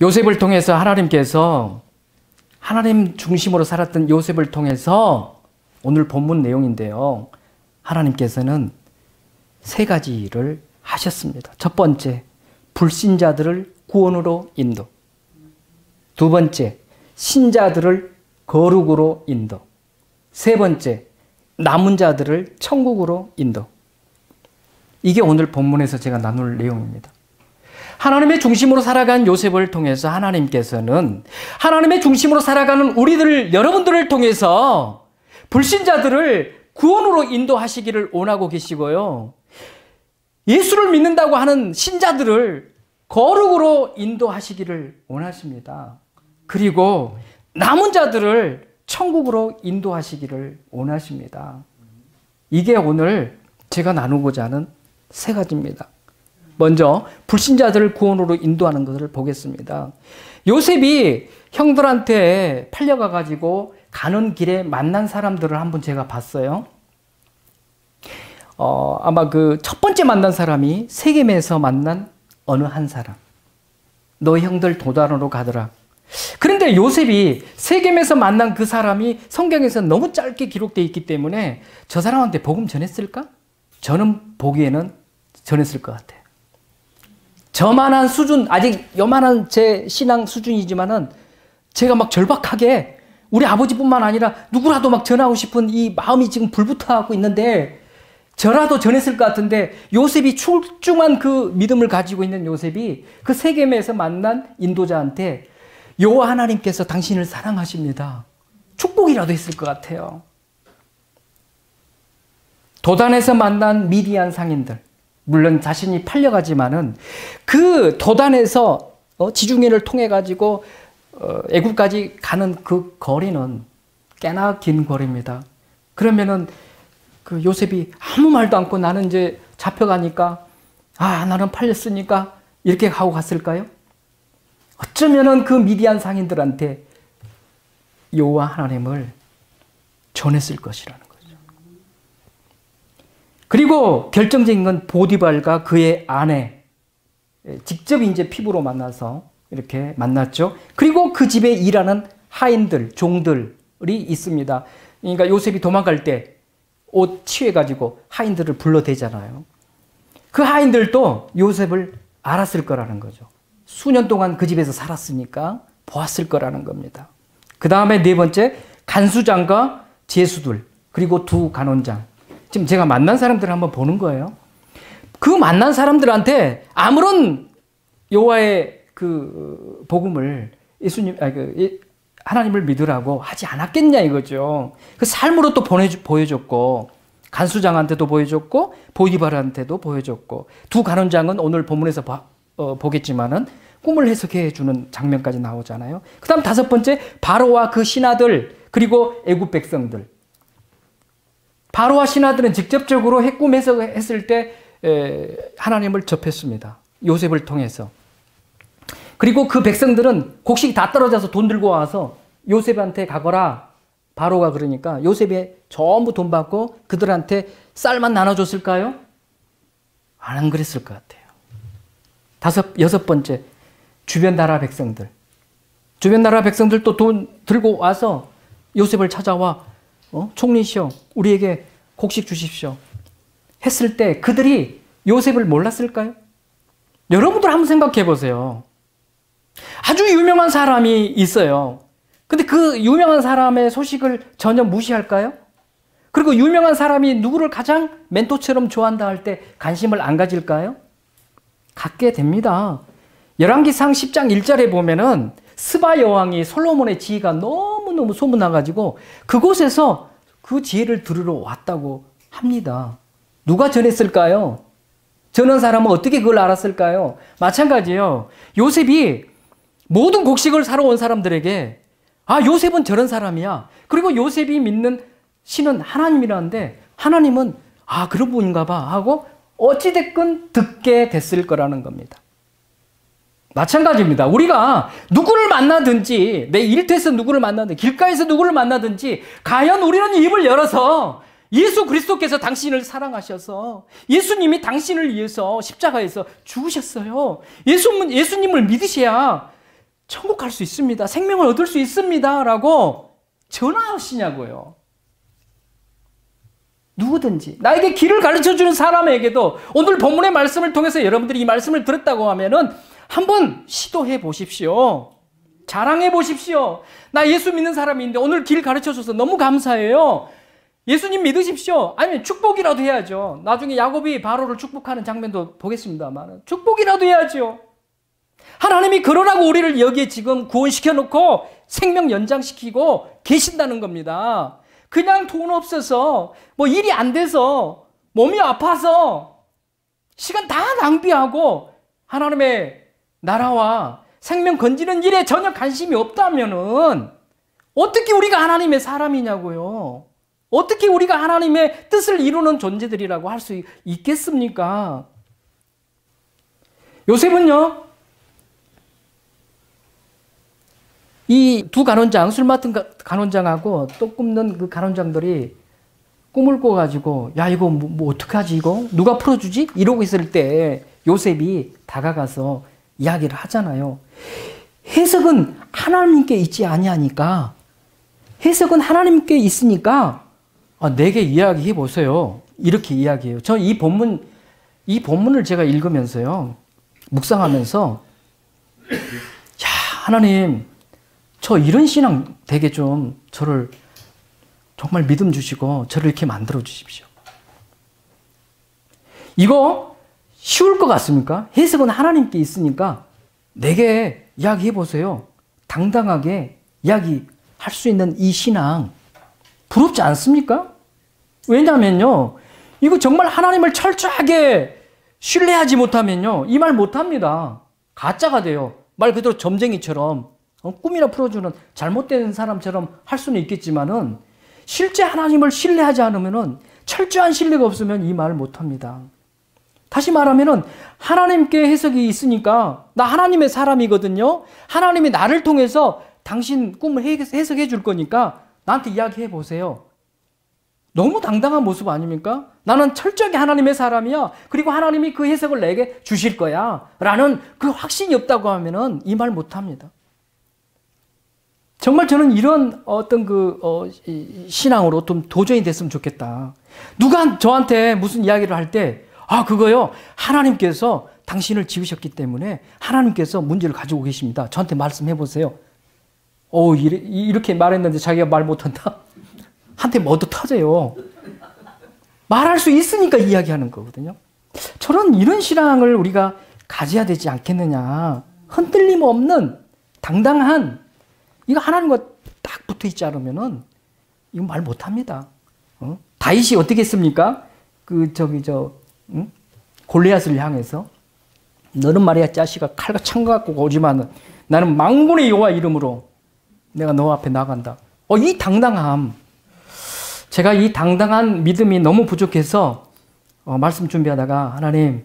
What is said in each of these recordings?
요셉을 통해서 하나님께서 하나님 중심으로 살았던 요셉을 통해서 오늘 본문 내용인데요. 하나님께서는 세 가지를 하셨습니다. 첫 번째, 불신자들을 구원으로 인도. 두 번째, 신자들을 거룩으로 인도. 세 번째, 남은 자들을 천국으로 인도. 이게 오늘 본문에서 제가 나눌 내용입니다. 하나님의 중심으로 살아간 요셉을 통해서 하나님께서는 하나님의 중심으로 살아가는 우리들, 여러분들을 통해서 불신자들을 구원으로 인도하시기를 원하고 계시고요. 예수를 믿는다고 하는 신자들을 거룩으로 인도하시기를 원하십니다. 그리고 남은 자들을 천국으로 인도하시기를 원하십니다. 이게 오늘 제가 나누고자 하는 세 가지입니다. 먼저 불신자들을 구원으로 인도하는 것을 보겠습니다. 요셉이 형들한테 팔려가가지고 가는 길에 만난 사람들을 한번 제가 봤어요. 아마 그 첫 번째 만난 사람이 세겜에서 만난 어느 한 사람. 너희 형들 도단으로 가더라. 그런데 요셉이 세겜에서 만난 그 사람이 성경에서 너무 짧게 기록되어 있기 때문에 저 사람한테 복음 전했을까? 저는 보기에는 전했을 것 같아요. 저만한 수준, 아직 요만한 제 신앙 수준이지만은 제가 막 절박하게 우리 아버지뿐만 아니라 누구라도 막 전하고 싶은 이 마음이 지금 불붙어하고 있는데 저라도 전했을 것 같은데 요셉이 출중한 그 믿음을 가지고 있는 요셉이 그 세겜에서 만난 인도자한테 여호와 하나님께서 당신을 사랑하십니다. 축복이라도 했을 것 같아요. 도단에서 만난 미디안 상인들, 물론 자신이 팔려가지만은 그 도단에서 지중해를 통해 가지고 애굽까지 가는 그 거리는 꽤나 긴 거리입니다. 그러면은 그 요셉이 아무 말도 않고 나는 이제 잡혀가니까 나는 팔렸으니까 이렇게 하고 갔을까요? 어쩌면은 그 미디안 상인들한테 여호와 하나님을 전했을 것이라는 거죠. 그리고 결정적인 건 보디발과 그의 아내 직접 이제 피부로 만나서 이렇게 만났죠. 그리고 그 집에 일하는 하인들, 종들이 있습니다. 그러니까 요셉이 도망갈 때 옷 취해가지고 하인들을 불러대잖아요. 그 하인들도 요셉을 알았을 거라는 거죠. 수년 동안 그 집에서 살았으니까 보았을 거라는 겁니다. 그 다음에 네 번째, 간수장과 제수들, 그리고 두 간원장. 지금 제가 만난 사람들을 한번 보는 거예요. 그 만난 사람들한테 아무런 여호와의 그 복음을 하나님을 믿으라고 하지 않았겠냐 이거죠. 그 삶으로 또 보여줬고, 간수장한테도 보여줬고, 보디발한테도 보여줬고, 두 간원장은 오늘 본문에서 보겠지만은 꿈을 해석해 주는 장면까지 나오잖아요. 그 다음 다섯 번째, 바로와 그 신하들, 그리고 애굽 백성들. 바로와 신하들은 직접적으로 꿈 해석했을 때 하나님을 접했습니다. 요셉을 통해서. 그리고 그 백성들은 곡식이 다 떨어져서 돈 들고 와서 요셉한테 가거라. 바로가 그러니까 요셉이 전부 돈 받고 그들한테 쌀만 나눠줬을까요? 안 그랬을 것 같아요. 여섯 번째, 주변 나라 백성들. 주변 나라 백성들도 돈 들고 와서 요셉을 찾아와 총리시여 우리에게 곡식 주십시오 했을 때 그들이 요셉을 몰랐을까요? 여러분들 한번 생각해 보세요. 아주 유명한 사람이 있어요. 근데 그 유명한 사람의 소식을 전혀 무시할까요? 그리고 유명한 사람이 누구를 가장 멘토처럼 좋아한다 할 때 관심을 안 가질까요? 갖게 됩니다. 열왕기상 10장 1절에 보면은 스바 여왕이 솔로몬의 지혜가 너무너무 소문나가지고 그곳에서 그 지혜를 들으러 왔다고 합니다. 누가 전했을까요? 전한 사람은 어떻게 그걸 알았을까요? 마찬가지예요. 요셉이 모든 곡식을 사러 온 사람들에게 요셉은 저런 사람이야. 그리고 요셉이 믿는 신은 하나님이라는데 하나님은 그런 분인가 봐 하고 어찌됐건 듣게 됐을 거라는 겁니다. 마찬가지입니다. 우리가 누구를 만나든지 내 일터에서 누구를 만나든지 길가에서 누구를 만나든지 과연 우리는 입을 열어서 예수 그리스도께서 당신을 사랑하셔서 예수님이 당신을 위해서 십자가에서 죽으셨어요. 예수님을 믿으셔야 천국 갈 수 있습니다. 생명을 얻을 수 있습니다. 라고 전하시냐고요. 누구든지 나에게 길을 가르쳐주는 사람에게도 오늘 본문의 말씀을 통해서 여러분들이 이 말씀을 들었다고 하면은 한번 시도해 보십시오. 자랑해 보십시오. 나 예수 믿는 사람인데 오늘 길 가르쳐줘서 너무 감사해요. 예수님 믿으십시오. 아니면 축복이라도 해야죠. 나중에 야곱이 바로를 축복하는 장면도 보겠습니다만 축복이라도 해야죠. 하나님이 그러라고 우리를 여기에 지금 구원시켜 놓고 생명 연장시키고 계신다는 겁니다. 그냥 돈 없어서 뭐 일이 안 돼서 몸이 아파서 시간 다 낭비하고 하나님의 나라와 생명 건지는 일에 전혀 관심이 없다면은 어떻게 우리가 하나님의 사람이냐고요. 어떻게 우리가 하나님의 뜻을 이루는 존재들이라고 할 수 있겠습니까? 요셉은요, 이 두 간원장, 술 맡은 간원장하고 또 굽는 그 간원장들이 꿈을 꿔가지고, 야, 이거 뭐 어떡하지, 이거? 누가 풀어주지? 이러고 있을 때 요셉이 다가가서 이야기를 하잖아요. 해석은 하나님께 있지 아니하니까, 해석은 하나님께 있으니까, 내게 이야기해 보세요. 이렇게 이야기해요. 저 이 본문을 제가 읽으면서요, 묵상하면서, 야, 하나님, 저 이런 신앙 되게 좀 저를 정말 믿음 주시고 저를 이렇게 만들어 주십시오. 이거 쉬울 것 같습니까? 해석은 하나님께 있으니까 내게 이야기해 보세요. 당당하게 이야기할 수 있는 이 신앙 부럽지 않습니까? 왜냐하면요, 이거 정말 하나님을 철저하게 신뢰하지 못하면요, 이 말 못합니다. 가짜가 돼요. 말 그대로 점쟁이처럼 꿈이나 풀어주는 잘못된 사람처럼 할 수는 있겠지만은 실제 하나님을 신뢰하지 않으면은 철저한 신뢰가 없으면 이 말을 못합니다. 다시 말하면은 하나님께 해석이 있으니까 나 하나님의 사람이거든요. 하나님이 나를 통해서 당신 꿈을 해석해 줄 거니까 나한테 이야기해 보세요. 너무 당당한 모습 아닙니까? 나는 철저하게 하나님의 사람이야. 그리고 하나님이 그 해석을 내게 주실 거야. 라는 그 확신이 없다고 하면은 이 말 못합니다. 정말 저는 이런 어떤 신앙으로 좀 도전이 됐으면 좋겠다. 누가 저한테 무슨 이야기를 할 때, 그거요, 하나님께서 당신을 지으셨기 때문에 하나님께서 문제를 가지고 계십니다. 저한테 말씀해 보세요. 이렇게 말했는데 자기가 말 못한다? 한테 뭐도 터져요. 말할 수 있으니까 이야기하는 거거든요. 저는 이런 신앙을 우리가 가져야 되지 않겠느냐. 흔들림 없는 당당한, 이거 하나님과 딱 붙어 있지 않으면은 이거 말 못합니다. 다윗이 어떻게 했습니까? 골리앗을 향해서 너는 말이야 자식아 칼과 창과 갖고 오지만 나는 만군의 여호와 이름으로 내가 너 앞에 나간다. 이 당당함, 제가 이 당당한 믿음이 너무 부족해서 말씀 준비하다가 하나님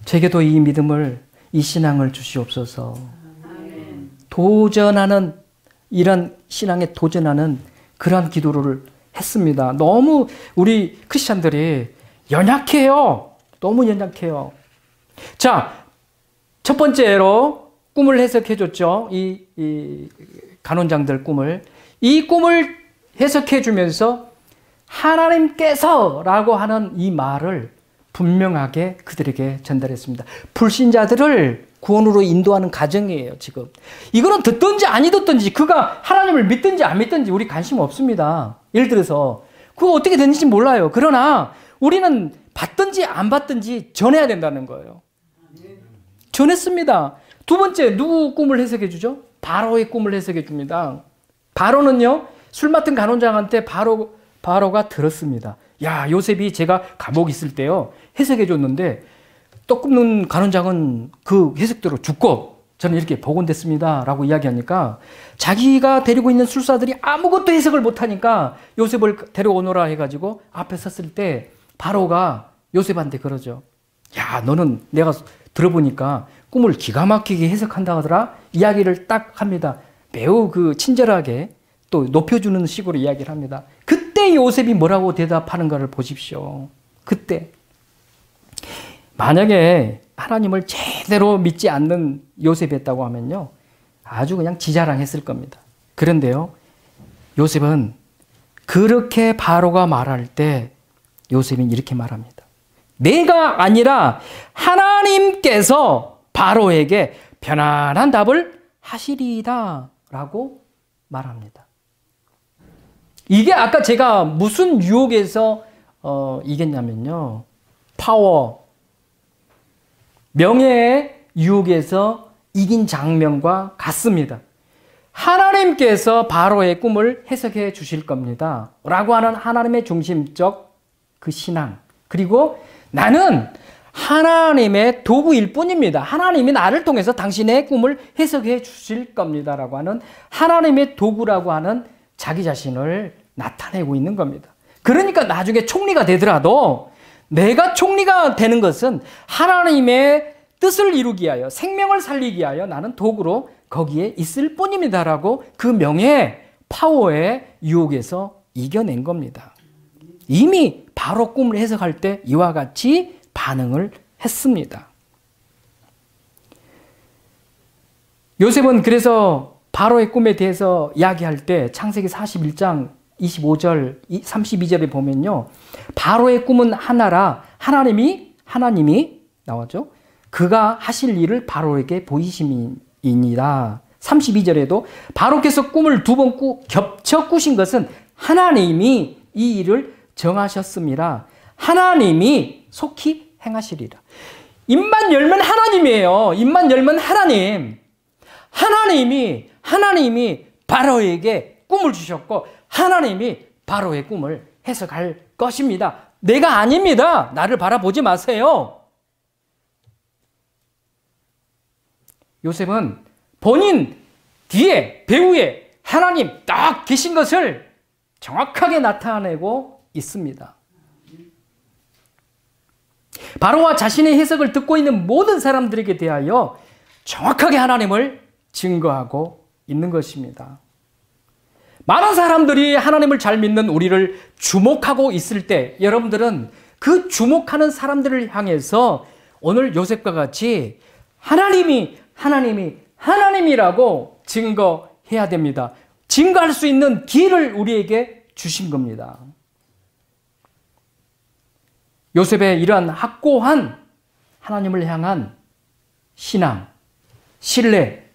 제게도 이 믿음을, 이 신앙을 주시옵소서. 도전하는, 이런 신앙에 도전하는 그러한 기도를 했습니다. 너무 우리 크리스찬들이 연약해요. 너무 연약해요. 자, 첫 번째로 꿈을 해석해 줬죠. 이 간원장들 꿈을. 이 꿈을 해석해 주면서 하나님께서 라고 하는 이 말을 분명하게 그들에게 전달했습니다. 불신자들을 구원으로 인도하는 과정이에요, 지금. 이거는 듣든지 아니 듣든지, 그가 하나님을 믿든지 안 믿든지 우리 관심 없습니다. 예를 들어서 그거 어떻게 됐는지 몰라요. 그러나 우리는 받든지 안 받든지 전해야 된다는 거예요. 전했습니다. 두 번째, 누구 꿈을 해석해 주죠? 바로의 꿈을 해석해 줍니다. 바로는요, 술 맡은 간원장한테 바로가 들었습니다. 야, 요셉이 제가 감옥에 있을 때요, 해석해 줬는데 떡 굽는 간원장은 그 해석대로 죽고 저는 이렇게 복원됐습니다 라고 이야기하니까 자기가 데리고 있는 술사들이 아무것도 해석을 못하니까 요셉을 데려오너라 해가지고 앞에 섰을 때 바로가 요셉한테 그러죠. 야, 너는 내가 들어보니까 꿈을 기가 막히게 해석한다 하더라. 이야기를 딱 합니다. 매우 친절하게 또 높여주는 식으로 이야기를 합니다. 그때 요셉이 뭐라고 대답하는가를 보십시오. 그때 만약에 하나님을 제대로 믿지 않는 요셉이었다고 하면요, 아주 그냥 지자랑했을 겁니다. 그런데요, 요셉은 그렇게 바로가 말할 때 요셉은 이렇게 말합니다. 내가 아니라 하나님께서 바로에게 편안한 답을 하시리이다 라고 말합니다. 이게 아까 제가 무슨 유혹에서 이겼냐면요, 파워, 명예의 유혹에서 이긴 장면과 같습니다. 하나님께서 바로의 꿈을 해석해 주실 겁니다 라고 하는 하나님의 중심적 그 신앙, 그리고 나는 하나님의 도구일 뿐입니다. 하나님이 나를 통해서 당신의 꿈을 해석해 주실 겁니다 라고 하는 하나님의 도구라고 하는 자기 자신을 나타내고 있는 겁니다. 그러니까 나중에 총리가 되더라도 내가 총리가 되는 것은 하나님의 뜻을 이루기 위하여, 생명을 살리기 위하여 나는 도구로 거기에 있을 뿐입니다 라고 그 명예, 파워의 유혹에서 이겨낸 겁니다. 이미 바로 꿈을 해석할 때 이와 같이 반응을 했습니다. 요셉은 그래서 바로의 꿈에 대해서 이야기할 때 창세기 41장 25절, 32절에 보면요, 바로의 꿈은 하나라 하나님이 나왔죠. 그가 하실 일을 바로에게 보이심이니라. 32절에도 바로께서 꿈을 2번 겹쳐 꾸신 것은 하나님이 이 일을 정하셨음이라. 하나님이 속히 행하시리라. 입만 열면 하나님이에요. 입만 열면 하나님. 하나님이 바로에게 꿈을 주셨고 하나님이 바로의 꿈을 해석할 것입니다. 내가 아닙니다. 나를 바라보지 마세요. 요셉은 본인 뒤에 배후에 하나님 딱 계신 것을 정확하게 나타내고 있습니다. 바로와 자신의 해석을 듣고 있는 모든 사람들에게 대하여 정확하게 하나님을 증거하고 있는 것입니다. 많은 사람들이 하나님을 잘 믿는 우리를 주목하고 있을 때 여러분들은 그 주목하는 사람들을 향해서 오늘 요셉과 같이 하나님이라고 증거해야 됩니다. 증거할 수 있는 기회를 우리에게 주신 겁니다. 요셉의 이러한 확고한 하나님을 향한 신앙, 신뢰,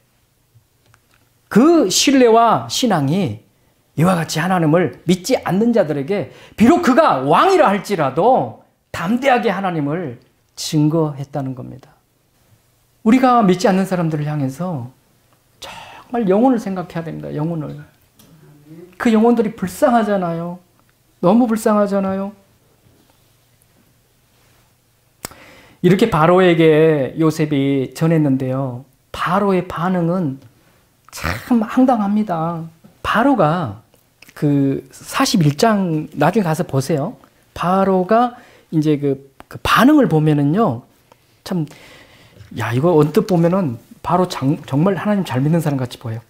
그 신뢰와 신앙이 이와 같이 하나님을 믿지 않는 자들에게 비록 그가 왕이라 할지라도 담대하게 하나님을 증거했다는 겁니다. 우리가 믿지 않는 사람들을 향해서 정말 영혼을 생각해야 됩니다. 영혼을. 그 영혼들이 불쌍하잖아요. 너무 불쌍하잖아요. 이렇게 바로에게 요셉이 전했는데요, 바로의 반응은 참 황당합니다. 바로가 그 41장 나중에 가서 보세요. 바로가 이제 그 반응을 보면은요, 참, 야, 이거 언뜻 보면은 바로 정말 하나님 잘 믿는 사람 같이 보여요.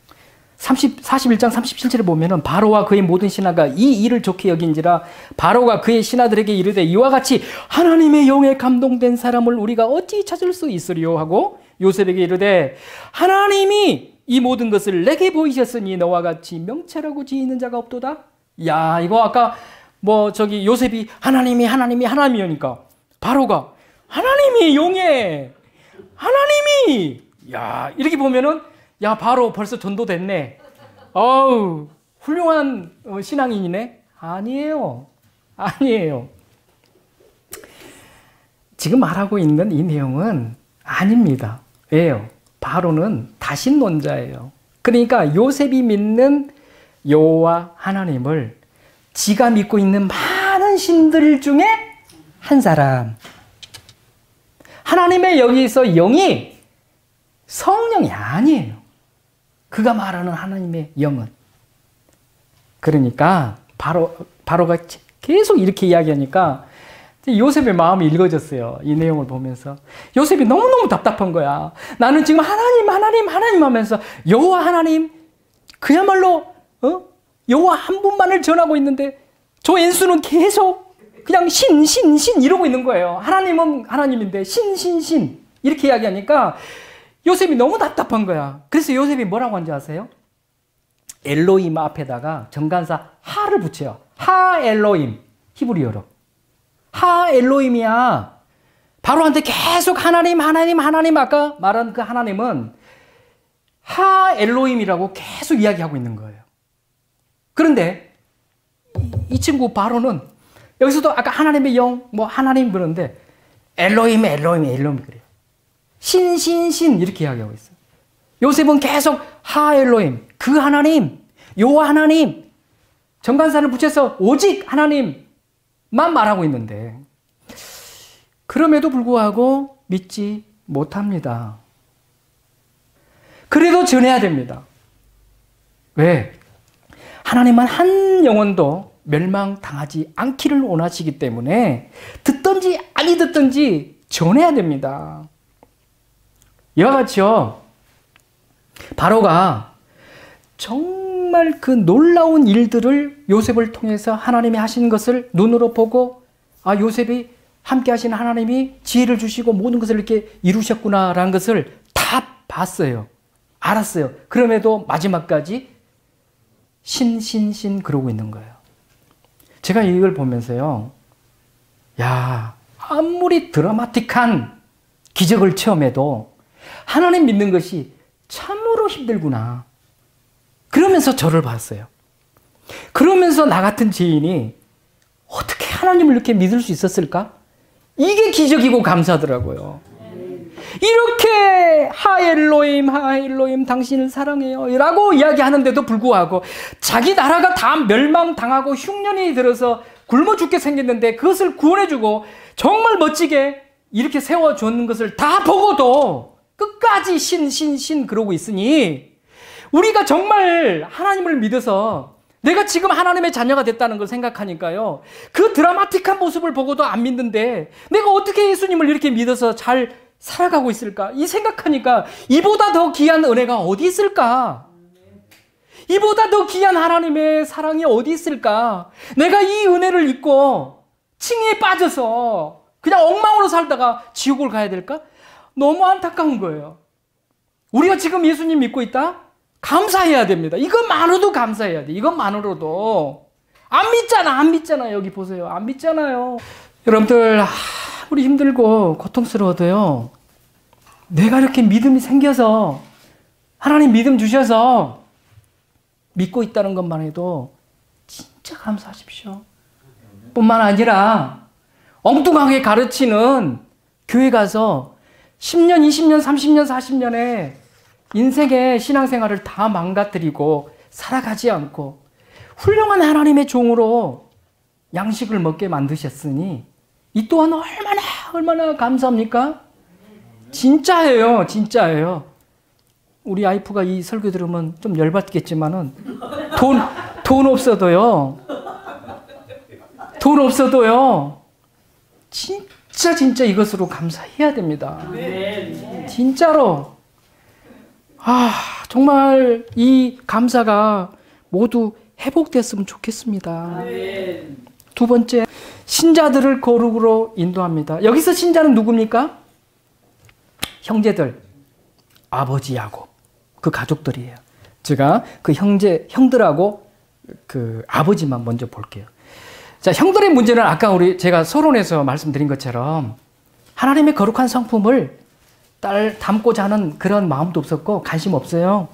41장 37절에 보면은 바로와 그의 모든 신하가 이 일을 좋게 여긴지라 바로가 그의 신하들에게 이르되 이와 같이 하나님의 영에 감동된 사람을 우리가 어찌 찾을 수 있으리요 하고 요셉에게 이르되 하나님이 이 모든 것을 내게 보이셨으니 너와 같이 명철하고 지혜 있는 자가 없도다. 야, 이거 아까 요셉이 하나님이니까 바로가 하나님이 용해, 하나님이, 야, 이렇게 보면은 야, 바로 벌써 전도됐네. 어우, 훌륭한 신앙인이네. 아니에요. 지금 말하고 있는 이 내용은 아닙니다. 왜요? 바로는 다신론자예요. 그러니까 요셉이 믿는 여호와 하나님을 지가 믿고 있는 많은 신들 중에 한 사람. 하나님의 여기서 영이 성령이 아니에요. 그가 말하는 하나님의 영은. 그러니까 바로가 계속 이렇게 이야기하니까 요셉의 마음이 읽어졌어요. 이 내용을 보면서. 요셉이 너무너무 답답한 거야. 나는 지금 하나님 하면서 여호와 하나님, 그야말로 여호와 한 분만을 전하고 있는데 저 엔수는 계속 그냥 신 이러고 있는 거예요. 하나님은 하나님인데 신 이렇게 이야기하니까 요셉이 너무 답답한 거야. 그래서 요셉이 뭐라고 한지 아세요? 엘로임 앞에다가 정관사 하를 붙여요. 하 엘로임. 히브리어로. 하 엘로임이야. 바로한테 계속 하나님, 하나님, 하나님, 아까 말한 그 하나님은 하 엘로임이라고 계속 이야기하고 있는 거예요. 그런데 이 친구 바로는 여기서도 아까 하나님의 영, 뭐 하나님 그러는데 엘로임, 엘로임, 엘로임 그래요. 신, 신, 신 이렇게 이야기하고 있어요. 요셉은 계속 하 엘로임, 그 하나님, 요 하나님, 정관사를 붙여서 오직 하나님만 말하고 있는데 그럼에도 불구하고 믿지 못합니다. 그래도 전해야 됩니다. 왜? 하나님은 한 영혼도 멸망당하지 않기를 원하시기 때문에 듣든지 아니 듣든지 전해야 됩니다. 이와 같이요. 바로가 정말 그 놀라운 일들을 요셉을 통해서 하나님이 하신 것을 눈으로 보고 아 요셉이 함께 하신 하나님이 지혜를 주시고 모든 것을 이렇게 이루셨구나라는 것을 다 봤어요. 알았어요. 그럼에도 마지막까지 신신신 그러고 있는 거예요. 제가 이걸 보면서요. 야, 아무리 드라마틱한 기적을 체험해도 하나님 믿는 것이 참으로 힘들구나. 그러면서 저를 봤어요. 그러면서 나 같은 죄인이 어떻게 하나님을 이렇게 믿을 수 있었을까? 이게 기적이고 감사하더라고요. 이렇게 하엘로임 당신을 사랑해요 라고 이야기하는데도 불구하고 자기 나라가 다 멸망당하고 흉년이 들어서 굶어 죽게 생겼는데 그것을 구원해주고 정말 멋지게 이렇게 세워주는 것을 다 보고도 끝까지 신 그러고 있으니 우리가 정말 하나님을 믿어서 내가 지금 하나님의 자녀가 됐다는 걸 생각하니까요. 그 드라마틱한 모습을 보고도 안 믿는데 내가 어떻게 예수님을 이렇게 믿어서 잘 살아가고 있을까? 이 생각하니까 이보다 더 귀한 은혜가 어디 있을까? 이보다 더 귀한 하나님의 사랑이 어디 있을까? 내가 이 은혜를 잊고 칭의에 빠져서 그냥 엉망으로 살다가 지옥을 가야 될까? 너무 안타까운 거예요. 우리가 지금 예수님 믿고 있다? 감사해야 됩니다. 이것만으로도 감사해야 돼. 이것만으로도. 안 믿잖아. 여기 보세요. 안 믿잖아요. 여러분들 아무리 힘들고 고통스러워도요. 내가 이렇게 믿음이 생겨서 하나님 믿음 주셔서 믿고 있다는 것만 해도 진짜 감사하십시오. 뿐만 아니라 엉뚱하게 가르치는 교회 가서 10년, 20년, 30년, 40년에 인생의 신앙생활을 다 망가뜨리고 살아가지 않고 훌륭한 하나님의 종으로 양식을 먹게 만드셨으니 이 또한 얼마나 감사합니까? 진짜예요. 진짜예요. 우리 와이프가 이 설교 들으면 좀 열받겠지만은 돈 없어도요. 진짜 이것으로 감사해야 됩니다. 진짜로. 정말 이 감사가 모두 회복됐으면 좋겠습니다. 두 번째, 신자들을 거룩으로 인도합니다. 여기서 신자는 누굽니까? 형제들, 아버지 야곱, 그 가족들이에요. 제가 그 형들하고 그 아버지만 먼저 볼게요. 자, 형들의 문제는 아까 제가 서론에서 말씀드린 것처럼 하나님의 거룩한 성품을 담고자 하는 그런 마음도 없었고 관심 없어요.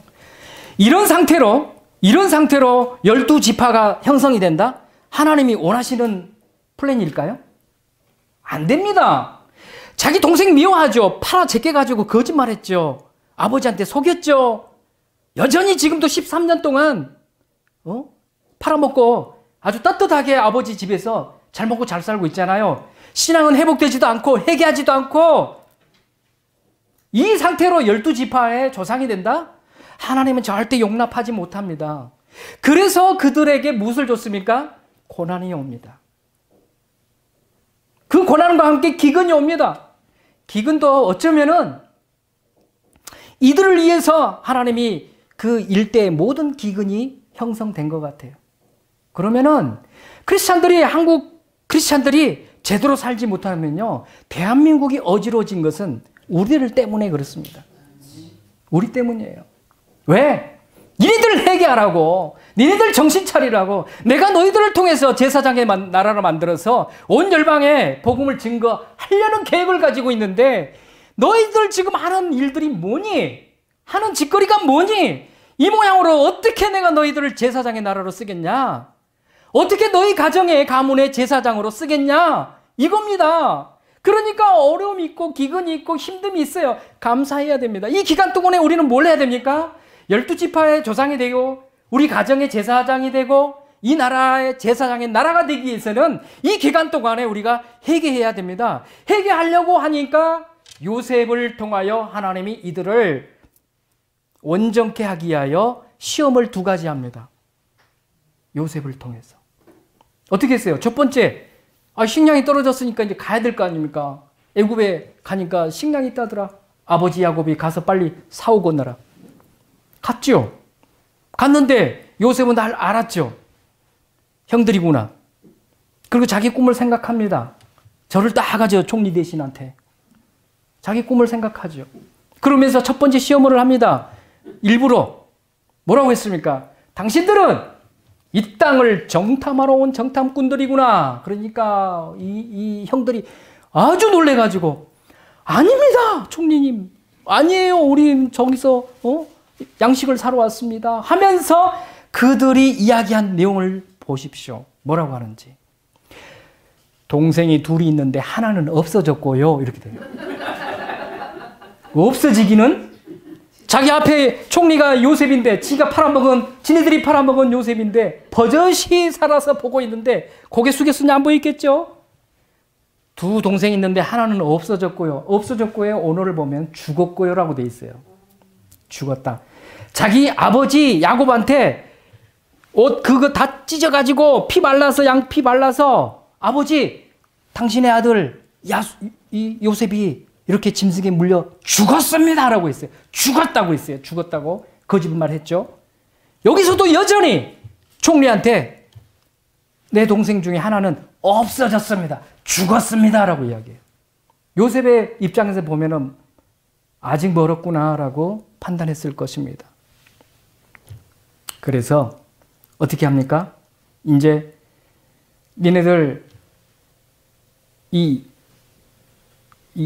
이런 상태로 12지파가 형성이 된다? 하나님이 원하시는 플랜일까요? 안 됩니다. 자기 동생 미워하죠. 팔아 제껴가지고 거짓말했죠. 아버지한테 속였죠. 여전히 지금도 13년 동안 팔아먹고 아주 떳떳하게 아버지 집에서 잘 먹고 잘 살고 있잖아요. 신앙은 회복되지도 않고 회개하지도 않고 이 상태로 12지파의 조상이 된다? 하나님은 절대 용납하지 못합니다. 그래서 그들에게 무엇을 줬습니까? 고난이 옵니다. 그 고난과 함께 기근이 옵니다. 기근도 어쩌면은 이들을 위해서 하나님이 그 일대의 모든 기근이 형성된 것 같아요. 그러면은 한국 크리스찬들이 제대로 살지 못하면요. 대한민국이 어지러워진 것은 우리들 때문에 그렇습니다. 우리 때문이에요. 왜? 니네들 회개하라고, 니네들 정신 차리라고, 내가 너희들을 통해서 제사장의 나라를 만들어서 온 열방에 복음을 증거하려는 계획을 가지고 있는데 너희들 지금 하는 일들이 뭐니? 하는 짓거리가 뭐니? 이 모양으로 어떻게 내가 너희들을 제사장의 나라로 쓰겠냐? 어떻게 너희 가정의 가문의 제사장으로 쓰겠냐? 이겁니다. 그러니까 어려움이 있고 기근이 있고 힘듦이 있어요. 감사해야 됩니다. 이 기간 동안에 우리는 뭘 해야 됩니까? 12지파의 조상이 되고 우리 가정의 제사장이 되고 이 나라의 제사장의 나라가 되기 위해서는 이 기간 동안에 우리가 회개해야 됩니다. 회개하려고 하니까 요셉을 통하여 하나님이 이들을 온전케 하기 위하여 시험을 두 가지 합니다. 요셉을 통해서. 어떻게 했어요? 첫 번째, 식량이 떨어졌으니까 이제 가야 될 거 아닙니까? 애굽에 가니까 식량이 있다더라. 아버지 야곱이 가서 빨리 사오고 오너라. 갔죠. 갔는데 요셉은 날 알았죠. 형들이구나. 그리고 자기 꿈을 생각합니다. 저를 따가죠. 총리 대신한테. 자기 꿈을 생각하죠. 그러면서 첫 번째 시험을 합니다. 일부러 뭐라고 했습니까? 당신들은 이 땅을 정탐하러 온 정탐꾼들이구나. 그러니까 이 형들이 아주 놀래가지고 아닙니다, 총리님. 아니에요. 우리 저기서 양식을 사러 왔습니다. 하면서 그들이 이야기한 내용을 보십시오. 뭐라고 하는지. 동생이 둘이 있는데 하나는 없어졌고요. 이렇게 돼요. 없어지기는 자기 앞에 총리가 요셉인데 지네들이 팔아먹은 요셉인데 버젓이 살아서 보고 있는데 고개 숙였으니 안 보이겠죠? 두 동생이 있는데 하나는 없어졌고요. 없어졌고요. 오늘을 보면 죽었고요 라고 돼 있어요. 죽었다. 자기 아버지 야곱한테 옷 그거 다 찢어가지고 피 발라서 양피 발라서 아버지 당신의 아들 이 요셉이 이렇게 짐승에 물려 죽었습니다 라고 했어요. 죽었다고 했어요. 죽었다고 거짓말 했죠. 여기서도 여전히 총리한테 내 동생 중에 하나는 없어졌습니다. 죽었습니다 라고 이야기해요. 요셉의 입장에서 보면은 아직 멀었구나 라고 판단했을 것입니다. 그래서 어떻게 합니까? 이제 니네들 이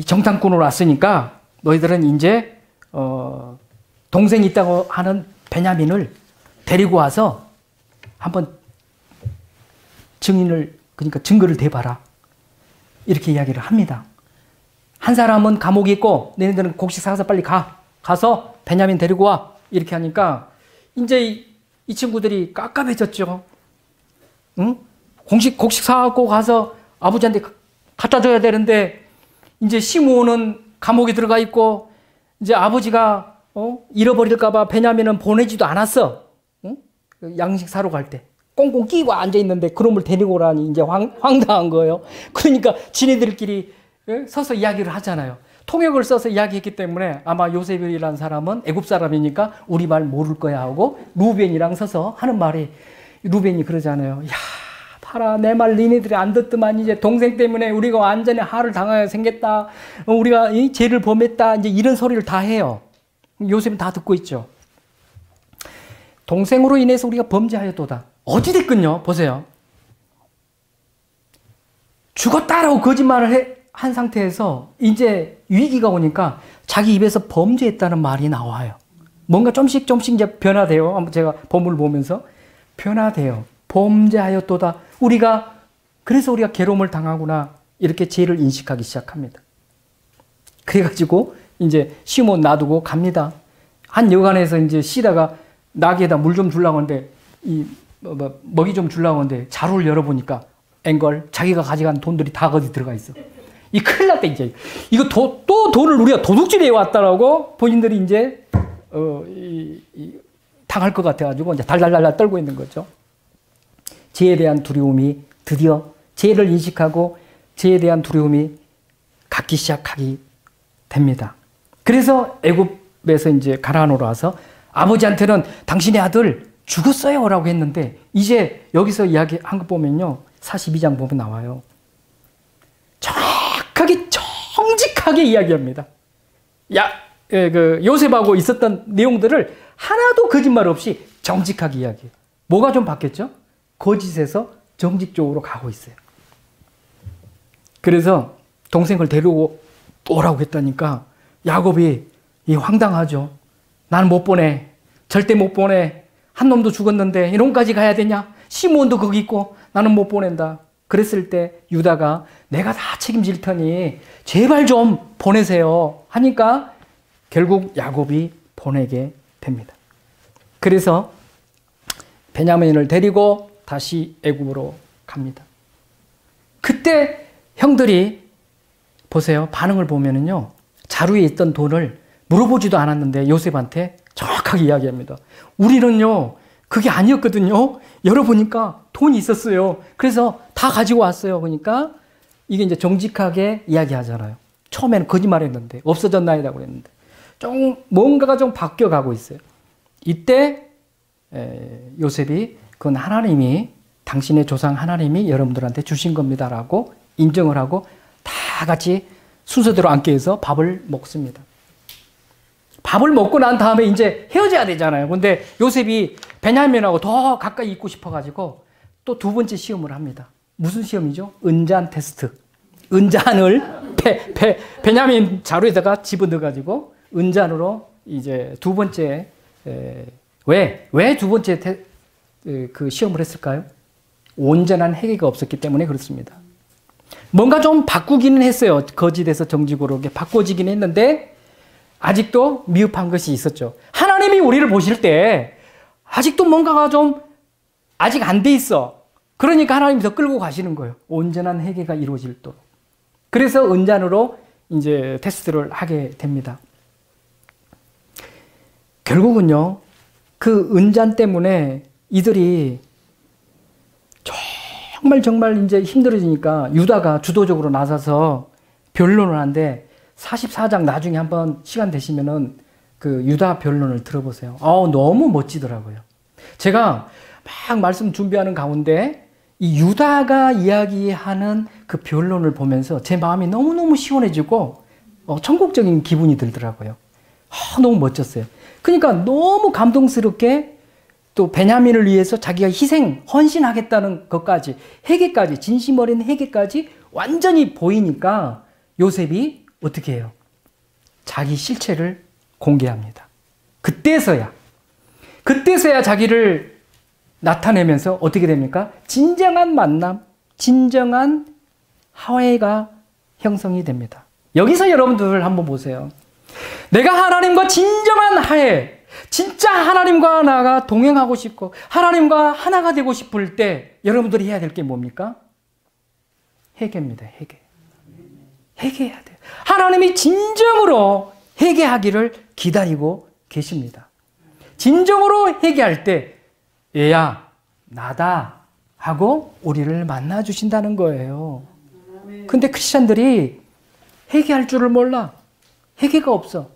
정탐꾼으로 왔으니까 너희들은 이제 동생이 있다고 하는 베냐민을 데리고 와서 한번 그러니까 증거를 대봐라. 이렇게 이야기를 합니다. 한 사람은 감옥에 있고 너희들은 곡식 사서 빨리 가서 베냐민 데리고 와. 이렇게 하니까 이제 이 친구들이 깝깝해졌죠. 응? 곡식 사갖고 가서 아버지한테 갖다 줘야 되는데 이제 시므온은 감옥에 들어가 있고 이제 아버지가 잃어버릴까봐 베냐민은 보내지도 않았어. 응? 양식 사러 갈 때 꽁꽁 끼고 앉아 있는데 그놈을 데리고 오라니 이제 황당한 거예요. 그러니까 지네들끼리 서서 이야기를 하잖아요. 통역을 써서 이야기했기 때문에 아마 요셉이라는 사람은 애굽 사람이니까 우리 말 모를 거야 하고 루벤이랑 서서 하는 말이 루벤이 그러잖아요. 야, 봐라 내 말 니네들이 안 듣더만 이제 동생 때문에 우리가 완전히 하를 당하여 생겼다. 우리가 이 죄를 범했다. 이제 이런 소리를 다 해요. 요셉은 다 듣고 있죠. 동생으로 인해서 우리가 범죄하였도다. 어찌 됐군요. 보세요. 죽었다라고 거짓말을 한 상태에서 이제 위기가 오니까 자기 입에서 범죄했다는 말이 나와요. 뭔가 좀씩 이제 변화돼요. 한번 제가 본문을 보면서 변화돼요. 범죄하였도다. 그래서 우리가 괴로움을 당하구나. 이렇게 죄를 인식하기 시작합니다. 그래가지고 이제 시몬 놔두고 갑니다. 한 여관에서 이제 쉬다가 나귀에다 물 좀 주려고 하는데 먹이 좀 주려고 하는데 자루를 열어보니까 앵걸 자기가 가져간 돈들이 다 거기 들어가 있어. 이 큰일 났다 이제. 이거 또 돈을 우리가 도둑질해 왔다라고 본인들이 이제 당할 것 같아가지고 이제 달달달달 떨고 있는 거죠. 죄에 대한 두려움이 드디어 죄를 인식하고 죄에 대한 두려움이 갖기 시작하게 됩니다. 그래서 애굽에서 이제 가나안으로 와서 아버지한테는 당신의 아들 죽었어요 라고 했는데 이제 여기서 이야기한 거 보면요. 42장 보면 나와요. 정직하게 이야기합니다. 야, 그 요셉하고 있었던 내용들을 하나도 거짓말 없이 정직하게 이야기해요. 뭐가 좀 바뀌었죠? 거짓에서 정직 쪽으로 가고 있어요. 그래서 동생을 데리고 오라고 했다니까 야곱이 황당하죠. 나는 못 보내. 절대 못 보내. 한 놈도 죽었는데 이놈까지 가야 되냐? 시므온도 거기 있고 나는 못 보낸다. 그랬을 때 유다가 내가 다 책임질 테니 제발 좀 보내세요 하니까 결국 야곱이 보내게 됩니다. 그래서 베냐민을 데리고 다시 애굽으로 갑니다. 그때 형들이 보세요. 반응을 보면은요. 자루에 있던 돈을 물어보지도 않았는데 요셉한테 정확하게 이야기합니다. 우리는요. 그게 아니었거든요. 열어보니까 돈이 있었어요. 그래서 다 가지고 왔어요. 그러니까 이게 이제 정직하게 이야기하잖아요. 처음에는 거짓말했는데 없어졌나이다 그랬는데 좀 뭔가가 좀 바뀌어가고 있어요. 이때 요셉이 그건 하나님이 당신의 조상 하나님이 여러분들한테 주신 겁니다라고 인정을 하고 다 같이 순서대로 앉게 해서 밥을 먹습니다. 밥을 먹고 난 다음에 이제 헤어져야 되잖아요. 근데 요셉이 베냐민하고 더 가까이 있고 싶어가지고 또 두 번째 시험을 합니다. 무슨 시험이죠? 은잔 테스트. 은잔을 베냐민 자루에다가 집어넣어가지고 은잔으로 이제 두 번째 왜 두 번째 그 시험을 했을까요? 온전한 회개가 없었기 때문에 그렇습니다. 뭔가 좀 바꾸기는 했어요. 거짓에서 정직으로 바꿔지긴 했는데 아직도 미흡한 것이 있었죠. 하나님이 우리를 보실 때 아직도 뭔가가 좀 아직 안 돼 있어. 그러니까 하나님이 더 끌고 가시는 거예요. 온전한 회개가 이루어질도록. 그래서 은잔으로 이제 테스트를 하게 됩니다. 결국은요, 그 은잔 때문에 이들이 정말 이제 힘들어지니까 유다가 주도적으로 나서서 변론을 하는데 44장 나중에 한번 시간 되시면은 그 유다 변론을 들어보세요. 너무 멋지더라고요. 제가 막 말씀 준비하는 가운데 이 유다가 이야기하는 그 변론을 보면서 제 마음이 너무너무 시원해지고 천국적인 기분이 들더라고요. 너무 멋졌어요. 그러니까 너무 감동스럽게 또 베냐민을 위해서 자기가 헌신하겠다는 것까지, 회개까지, 진심 어린 회개까지 완전히 보이니까 요셉이 어떻게 해요? 자기 실체를 공개합니다. 그때서야 자기를 나타내면서 어떻게 됩니까? 진정한 만남, 진정한 화해가 형성이 됩니다. 여기서 여러분들 한번 보세요. 내가 하나님과 진정한 화해, 진짜 하나님과 나가 동행하고 싶고 하나님과 하나가 되고 싶을 때 여러분들이 해야 될 게 뭡니까? 회개입니다. 회개해야 돼요. 하나님이 진정으로 회개하기를 기다리고 계십니다. 진정으로 회개할 때 얘야 나다 하고 우리를 만나주신다는 거예요. 근데 크리스찬들이 회개할 줄을 몰라. 회개가 없어.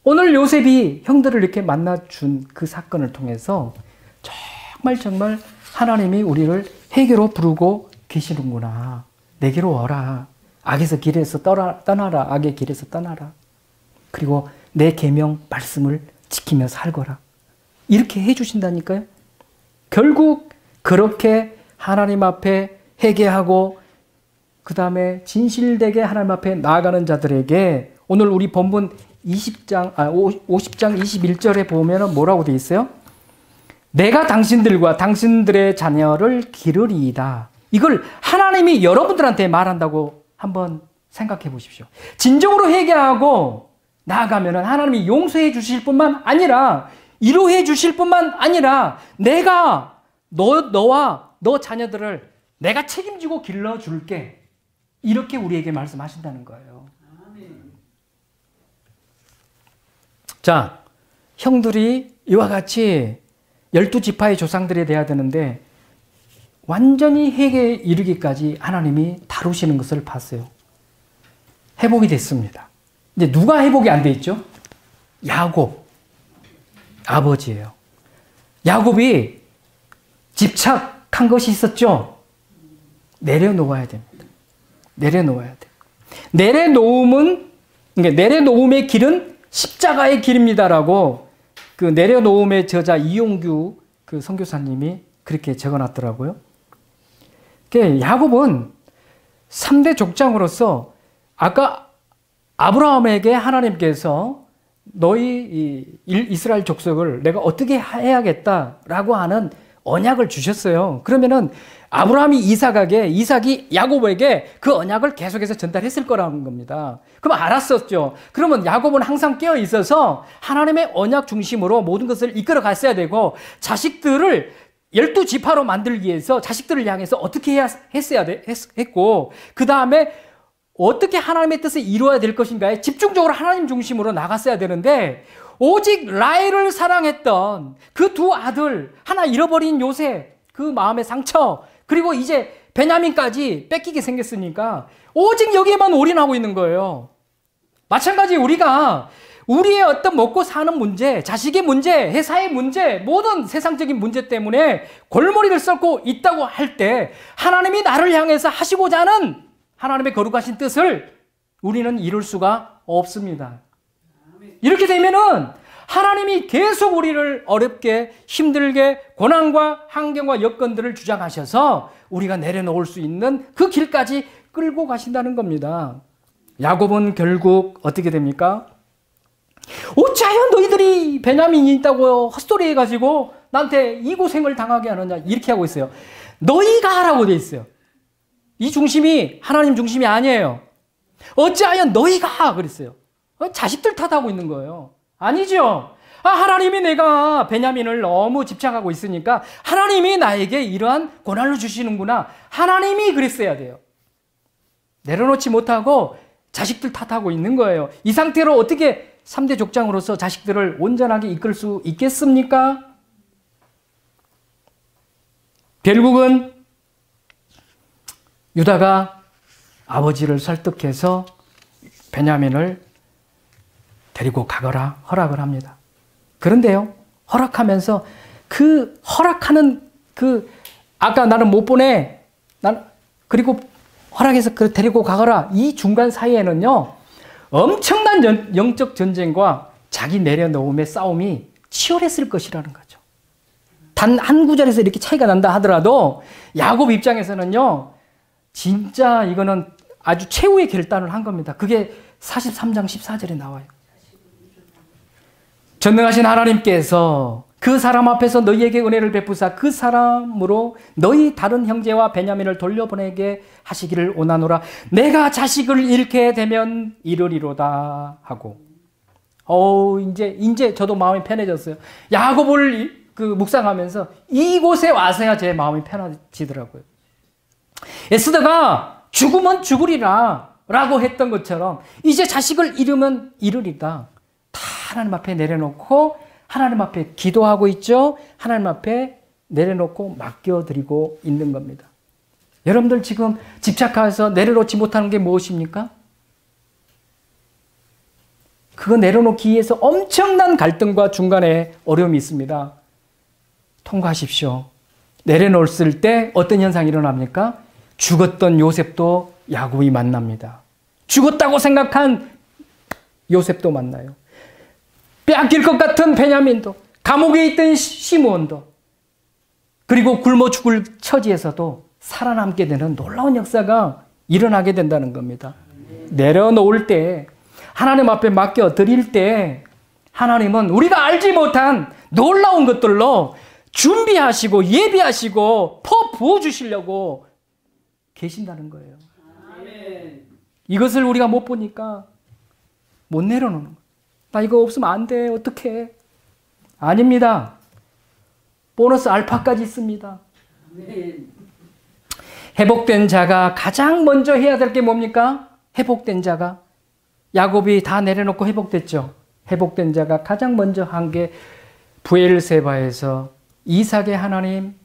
오늘 요셉이 형들을 이렇게 만나준 그 사건을 통해서 정말 하나님이 우리를 회개로 부르고 계시는구나. 내게로 와라. 악에서 길에서 떠나라. 악의 길에서 떠나라. 그리고 내 계명 말씀을 지키며 살거라. 이렇게 해주신다니까요. 결국 그렇게 하나님 앞에 회개하고 그 다음에 진실되게 하나님 앞에 나아가는 자들에게 오늘 우리 본문 50장 21절에 보면 뭐라고 되어 있어요? 내가 당신들과 당신들의 자녀를 기르리이다. 이걸 하나님이 여러분들한테 말한다고 한번 생각해 보십시오. 진정으로 회개하고 나아가면 하나님이 용서해 주실 뿐만 아니라 위로해 주실 뿐만 아니라 내가 너와 너 자녀들을 내가 책임지고 길러줄게. 이렇게 우리에게 말씀하신다는 거예요. 자, 형들이 이와 같이 12지파의 조상들이 돼야 되는데 완전히 회개에 이르기까지 하나님이 다루시는 것을 봤어요. 회복이 됐습니다. 이제 누가 회복이 안 돼 있죠? 야곱, 아버지예요. 야곱이 집착한 것이 있었죠? 내려놓아야 됩니다. 내려놓아야 돼요. 내려놓음은 그러니까 내려놓음의 길은 십자가의 길입니다라고 그 내려놓음의 저자 이용규 그 선교사님이 그렇게 적어놨더라고요. 야곱은 3대 족장으로서 아까 아브라함에게 하나님께서 너희 이스라엘 족속을 내가 어떻게 해야겠다라고 하는 언약을 주셨어요. 그러면은 아브라함이 이삭이 야곱에게 그 언약을 계속해서 전달했을 거라는 겁니다. 그럼 알았었죠. 그러면 야곱은 항상 깨어 있어서 하나님의 언약 중심으로 모든 것을 이끌어 갔어야 되고, 자식들을 12지파로 만들기 위해서 자식들을 향해서 어떻게 했고, 그 다음에 어떻게 하나님의 뜻을 이루어야 될 것인가에 집중적으로 하나님 중심으로 나갔어야 되는데, 오직 라헬을 사랑했던 그 두 아들, 하나 잃어버린 요셉, 그 마음의 상처, 그리고 이제 베냐민까지 뺏기게 생겼으니까 오직 여기에만 올인하고 있는 거예요. 마찬가지 우리가 우리의 어떤 먹고 사는 문제, 자식의 문제, 회사의 문제, 모든 세상적인 문제 때문에 골머리를 썩고 있다고 할 때 하나님이 나를 향해서 하시고자 하는 하나님의 거룩하신 뜻을 우리는 이룰 수가 없습니다. 이렇게 되면은 하나님이 계속 우리를 어렵게 힘들게 고난과 환경과 여건들을 주장하셔서 우리가 내려놓을 수 있는 그 길까지 끌고 가신다는 겁니다. 야곱은 결국 어떻게 됩니까? 어찌하여 너희들이 베냐민이 있다고 헛소리 해가지고 나한테 이 고생을 당하게 하느냐, 이렇게 하고 있어요. 너희가 하라고 돼 있어요. 이 중심이 하나님 중심이 아니에요. 어찌하여 너희가 그랬어요. 자식들 탓하고 있는 거예요. 아니죠. 하나님이 내가 베냐민을 너무 집착하고 있으니까 하나님이 나에게 이러한 고난을 주시는구나. 하나님이 그랬어야 돼요. 내려놓지 못하고 자식들 탓하고 있는 거예요. 이 상태로 어떻게 3대 족장으로서 자식들을 온전하게 이끌 수 있겠습니까? 결국은 유다가 아버지를 설득해서 베냐민을 데리고 가거라 허락을 합니다. 그런데요, 허락하면서 그 허락하는 아까 나는 못 보내, 그리고 허락해서 데리고 가거라, 이 중간 사이에는요 엄청난 영적 전쟁과 자기 내려놓음의 싸움이 치열했을 것이라는 거죠. 단 한 구절에서 이렇게 차이가 난다 하더라도 야곱 입장에서는요 진짜 이거는 아주 최후의 결단을 한 겁니다. 그게 43장 14절에 나와요. 전능하신 하나님께서 그 사람 앞에서 너희에게 은혜를 베푸사 그 사람으로 너희 다른 형제와 베냐민을 돌려보내게 하시기를 원하노라. 내가 자식을 잃게 되면 이르리로다 하고. 이제 저도 마음이 편해졌어요. 야곱을 묵상하면서 이곳에 와서야 제 마음이 편해지더라고요. 에스더가 죽으면 죽으리라 라고 했던 것처럼 이제 자식을 잃으면 잃으리다. 다 하나님 앞에 내려놓고 하나님 앞에 기도하고 있죠. 하나님 앞에 내려놓고 맡겨드리고 있는 겁니다. 여러분들 지금 집착해서 내려놓지 못하는 게 무엇입니까? 그거 내려놓기 위해서 엄청난 갈등과 중간에 어려움이 있습니다. 통과하십시오. 내려놓았을 때 어떤 현상이 일어납니까? 죽었던 요셉도 야곱이 만납니다. 죽었다고 생각한 요셉도 만나요. 빼앗길 것 같은 베냐민도, 감옥에 있던 시므온도, 그리고 굶어 죽을 처지에서도 살아남게 되는 놀라운 역사가 일어나게 된다는 겁니다. 내려놓을 때, 하나님 앞에 맡겨드릴 때 하나님은 우리가 알지 못한 놀라운 것들로 준비하시고 예비하시고 부어주시려고 계신다는 거예요. 이것을 우리가 못 보니까 못 내려놓는 거예요. 나 이거 없으면 안 돼. 어떡해. 아닙니다. 보너스 알파까지 있습니다. 회복된 자가 가장 먼저 해야 될 게 뭡니까? 회복된 자가. 야곱이 다 내려놓고 회복됐죠. 회복된 자가 가장 먼저 한 게 브엘세바에서 이삭의 하나님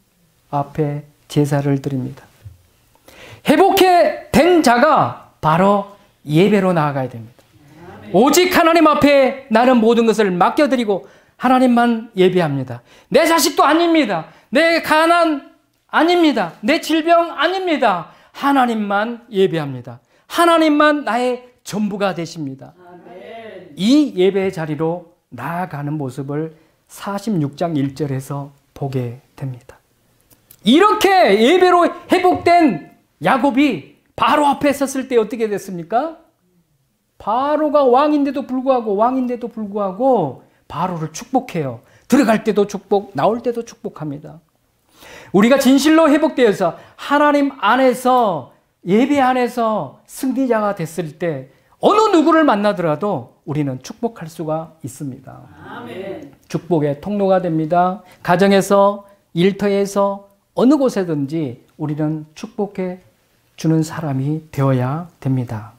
앞에 제사를 드립니다. 회복된 자가 바로 예배로 나아가야 됩니다. 오직 하나님 앞에 나는 모든 것을 맡겨드리고 하나님만 예배합니다. 내 자식도 아닙니다. 내 가난 아닙니다. 내 질병 아닙니다. 하나님만 예배합니다. 하나님만 나의 전부가 되십니다. 이 예배의 자리로 나아가는 모습을 46장 1절에서 보게 됩니다. 이렇게 예배로 회복된 야곱이 바로 앞에 섰을 때 어떻게 됐습니까? 바로가 왕인데도 불구하고 바로를 축복해요. 들어갈 때도 축복, 나올 때도 축복합니다. 우리가 진실로 회복되어서 하나님 안에서, 예배 안에서 승리자가 됐을 때 어느 누구를 만나더라도 우리는 축복할 수가 있습니다. 아멘. 축복의 통로가 됩니다. 가정에서, 일터에서, 어느 곳에든지 우리는 축복해 주는 사람이 되어야 됩니다.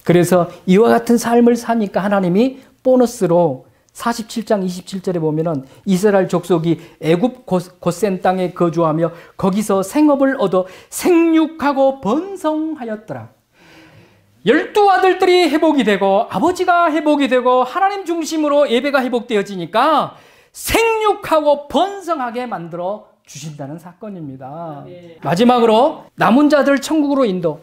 그래서 이와 같은 삶을 사니까 하나님이 보너스로 47장 27절에 보면은 이스라엘 족속이 애굽 고센 땅에 거주하며 거기서 생업을 얻어 생육하고 번성하였더라. 12아들들이 회복이 되고 아버지가 회복이 되고 하나님 중심으로 예배가 회복되어지니까 생육하고 번성하게 만들어 주신다는 사건입니다. 마지막으로 남은 자들 천국으로 인도.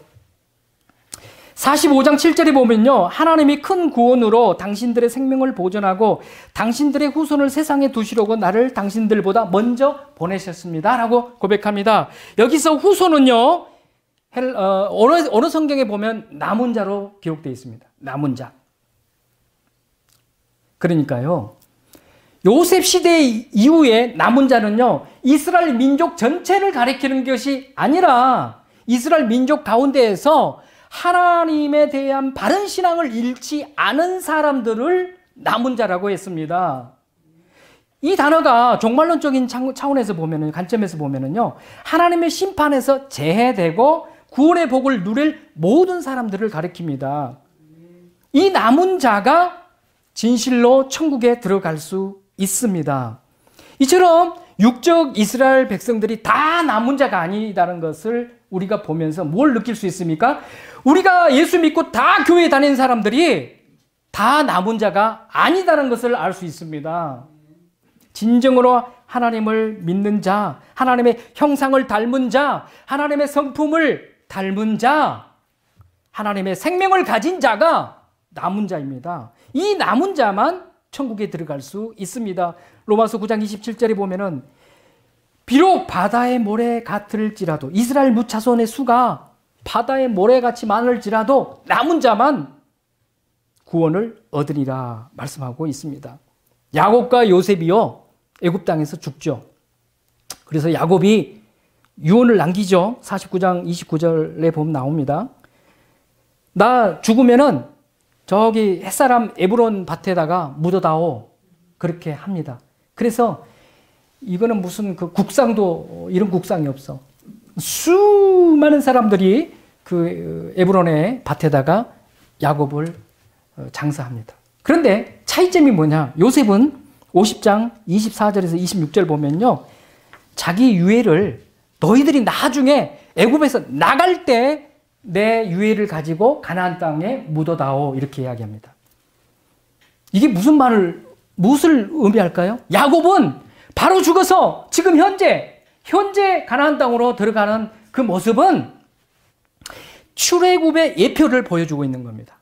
45장 7절에 보면요, 하나님이 큰 구원으로 당신들의 생명을 보존하고 당신들의 후손을 세상에 두시려고 나를 당신들보다 먼저 보내셨습니다 라고 고백합니다. 여기서 후손은요, 어느 성경에 보면 남은 자로 기록되어 있습니다. 남은 자. 그러니까요, 요셉 시대 이후에 남은 자는요, 이스라엘 민족 전체를 가리키는 것이 아니라 이스라엘 민족 가운데에서 하나님에 대한 바른 신앙을 잃지 않은 사람들을 남은 자라고 했습니다. 이 단어가 종말론적인 차원에서 보면은, 관점에서 보면은요, 하나님의 심판에서 제해되고 구원의 복을 누릴 모든 사람들을 가리킵니다. 이 남은 자가 진실로 천국에 들어갈 수 있습니다. 이처럼 육적 이스라엘 백성들이 다 남은 자가 아니다는 것을 우리가 보면서 뭘 느낄 수 있습니까? 우리가 예수 믿고 다 교회 다니는 사람들이 다 남은 자가 아니다는 것을 알 수 있습니다. 진정으로 하나님을 믿는 자, 하나님의 형상을 닮은 자, 하나님의 성품을 닮은 자, 하나님의 생명을 가진 자가 남은 자입니다. 이 남은 자만 천국에 들어갈 수 있습니다. 로마서 9장 27절에 보면은 비록 바다의 모래 같을지라도, 이스라엘 무차손의 수가 바다의 모래같이 많을지라도 남은 자만 구원을 얻으리라 말씀하고 있습니다. 야곱과 요셉이요, 애굽 땅에서 죽죠. 그래서 야곱이 유언을 남기죠. 49장 29절에 보면 나옵니다. 나 죽으면은 저기 햇사람 에브론 밭에다가 묻어다오, 그렇게 합니다. 그래서 이거는 무슨 그 국상도 이런 국상이 없어. 수많은 사람들이 그 에브론의 밭에다가 야곱을 장사합니다. 그런데 차이점이 뭐냐? 요셉은 50장 24절에서 26절 보면요, 자기 유해를 너희들이 나중에 애굽에서 나갈 때 내 유해를 가지고 가나안 땅에 묻어다오, 이렇게 이야기합니다. 이게 무엇을 의미할까요? 야곱은 바로 죽어서 지금 현재 가나안 땅으로 들어가는 그 모습은 출애굽의 예표를 보여주고 있는 겁니다.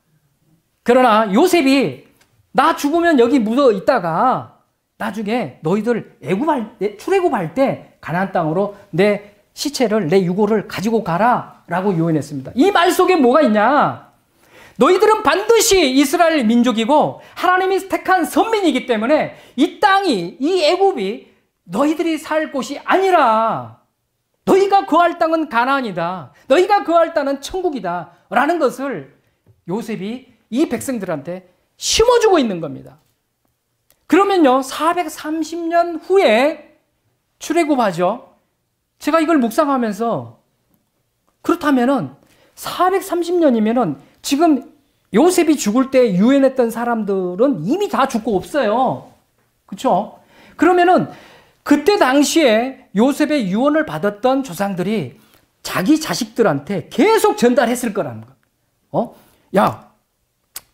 그러나 요셉이 나 죽으면 여기 묻어 있다가 나중에 너희들 출애굽할 때 가나안 땅으로 내 시체를, 내 유고를 가지고 가라 라고 유언했습니다. 이 말 속에 뭐가 있냐? 너희들은 반드시 이스라엘 민족이고 하나님이 택한 선민이기 때문에 이 땅이, 이 애굽이 너희들이 살 곳이 아니라 너희가 거할 땅은 가나안이다, 너희가 거할 땅은 천국이다 라는 것을 요셉이 이 백성들한테 심어주고 있는 겁니다. 그러면요, 430년 후에 출애굽하죠. 제가 이걸 묵상하면서, 그렇다면은 430년이면은 지금 요셉이 죽을 때 유언했던 사람들은 이미 다 죽고 없어요. 그렇죠? 그러면은 그때 당시에 요셉의 유언을 받았던 조상들이 자기 자식들한테 계속 전달했을 거라는 거. 야,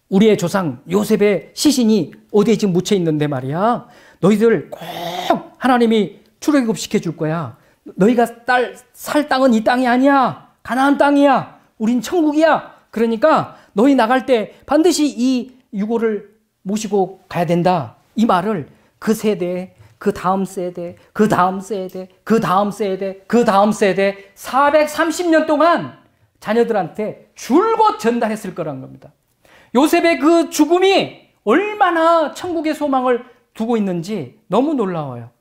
우리의 조상 요셉의 시신이 어디에 지금 묻혀 있는데 말이야, 너희들 꼭 하나님이 출애굽 시켜줄 거야. 너희가 살 땅은 이 땅이 아니야, 가나안 땅이야, 우린 천국이야. 그러니까 너희 나갈 때 반드시 이 유고를 모시고 가야 된다. 이 말을 그 세대, 그 다음 세대, 그 다음 세대, 그 다음 세대, 그 다음 세대 430년 동안 자녀들한테 줄곧 전달했을 거란 겁니다. 요셉의 그 죽음이 얼마나 천국의 소망을 두고 있는지 너무 놀라워요.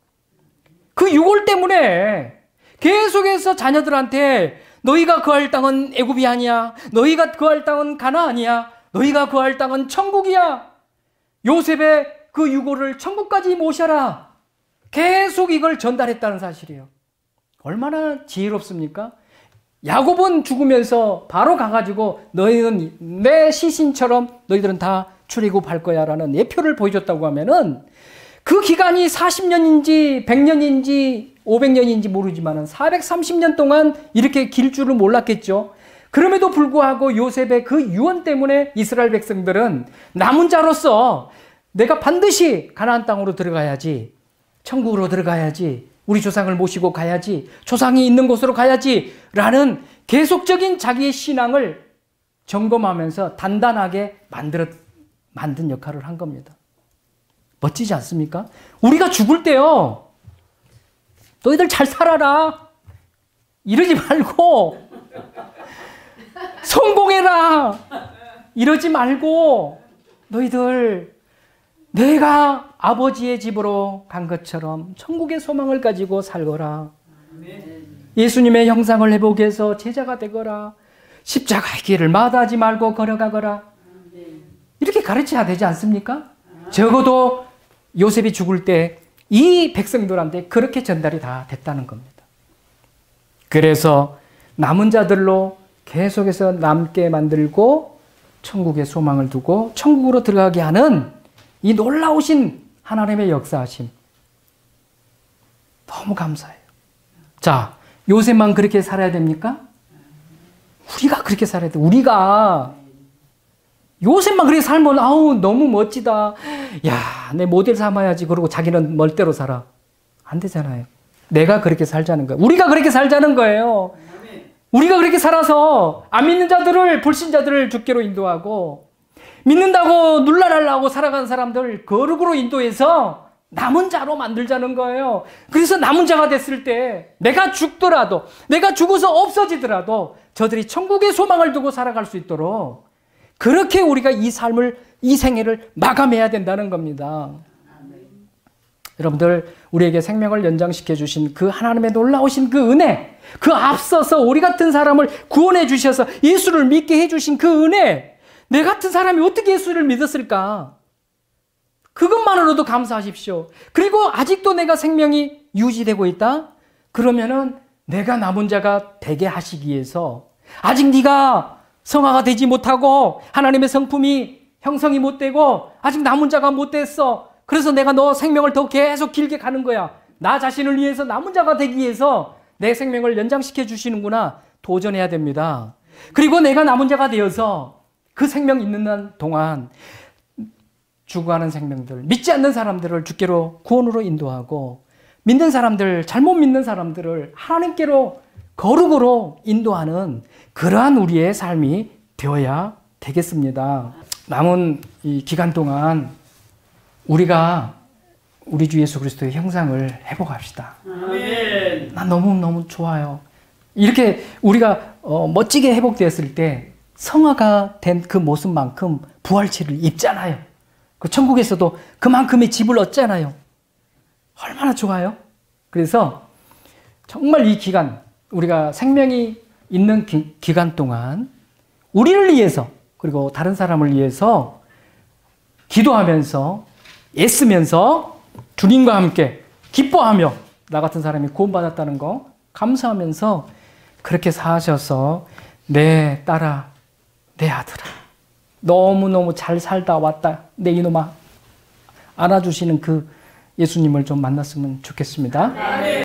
그 유골 때문에 계속해서 자녀들한테 너희가 거할 땅은 애굽이 아니야. 너희가 거할 땅은 가나안이야. 너희가 거할 땅은 천국이야. 요셉의 그 유골을 천국까지 모셔라. 계속 이걸 전달했다는 사실이에요. 얼마나 지혜롭습니까? 야곱은 죽으면서 바로 가가지고 너희는 내 시신처럼 너희들은 다 출애굽할 거야 라는 예표를 보여줬다고 하면은 그 기간이 40년인지 100년인지 500년인지 모르지만 430년 동안 이렇게 길 줄을 몰랐겠죠. 그럼에도 불구하고 요셉의 그 유언 때문에 이스라엘 백성들은 남은 자로서 내가 반드시 가나안 땅으로 들어가야지, 천국으로 들어가야지, 우리 조상을 모시고 가야지, 조상이 있는 곳으로 가야지 라는 계속적인 자기의 신앙을 점검하면서 단단하게 만든 역할을 한 겁니다. 멋지지 않습니까? 우리가 죽을 때요, 너희들 잘 살아라 이러지 말고 성공해라 이러지 말고 너희들 내가 아버지의 집으로 간 것처럼 천국의 소망을 가지고 살거라. 예수님의 형상을 회복해서 제자가 되거라. 십자가의 길을 마다하지 말고 걸어가거라. 이렇게 가르쳐야 되지 않습니까? 적어도 요셉이 죽을 때 이 백성들한테 그렇게 전달이 다 됐다는 겁니다. 그래서 남은 자들로 계속해서 남게 만들고 천국의 소망을 두고 천국으로 들어가게 하는 이 놀라우신 하나님의 역사하심. 너무 감사해요. 자, 요셉만 그렇게 살아야 됩니까? 우리가 그렇게 살아야 돼. 우리가 요셉만 그렇게 살면 아우 너무 멋지다. 야, 내 모델 삼아야지. 그러고 자기는 멀대로 살아. 안 되잖아요. 내가 그렇게 살자는 거예요. 우리가 그렇게 살자는 거예요. 우리가 그렇게 살아서 안 믿는 자들을, 불신자들을 주께로 인도하고 믿는다고 눌러달라고 살아가는 사람들 거룩으로 인도해서 남은 자로 만들자는 거예요. 그래서 남은 자가 됐을 때 내가 죽더라도, 내가 죽어서 없어지더라도 저들이 천국의 소망을 두고 살아갈 수 있도록 그렇게 우리가 이 삶을, 이 생애를 마감해야 된다는 겁니다. 여러분들, 우리에게 생명을 연장시켜 주신 그 하나님의 놀라우신 그 은혜, 그 앞서서 우리 같은 사람을 구원해 주셔서 예수를 믿게 해 주신 그 은혜, 내 같은 사람이 어떻게 예수를 믿었을까? 그것만으로도 감사하십시오. 그리고 아직도 내가 생명이 유지되고 있다? 그러면은 내가 남은 자가 되게 하시기 위해서 아직 네가 성화가 되지 못하고 하나님의 성품이 형성이 못 되고 아직 남은 자가 못 됐어. 그래서 내가 너 생명을 더 계속 길게 가는 거야. 나 자신을 위해서 남은 자가 되기 위해서 내 생명을 연장시켜 주시는구나. 도전해야 됩니다. 그리고 내가 남은 자가 되어서 그 생명 있는 동안 죽어가는 생명들, 믿지 않는 사람들을 주께로 구원으로 인도하고 믿는 사람들, 잘못 믿는 사람들을 하나님께로 거룩으로 인도하는 그러한 우리의 삶이 되어야 되겠습니다. 남은 이 기간 동안 우리가 우리 주 예수 그리스도의 형상을 회복합시다. 아멘. 난 너무너무 좋아요. 이렇게 우리가 멋지게 회복되었을 때 성화가 된 그 모습만큼 부활체를 입잖아요. 그 천국에서도 그만큼의 집을 얻잖아요. 얼마나 좋아요? 그래서 정말 이 기간, 우리가 생명이 있는 기간 동안 우리를 위해서 그리고 다른 사람을 위해서 기도하면서 애쓰면서 주님과 함께 기뻐하며 나 같은 사람이 구원받았다는 거 감사하면서 그렇게 사셔서 내 딸아, 내 아들아, 너무너무 잘 살다 왔다, 내 이놈아 안아주시는 그 예수님을 좀 만났으면 좋겠습니다.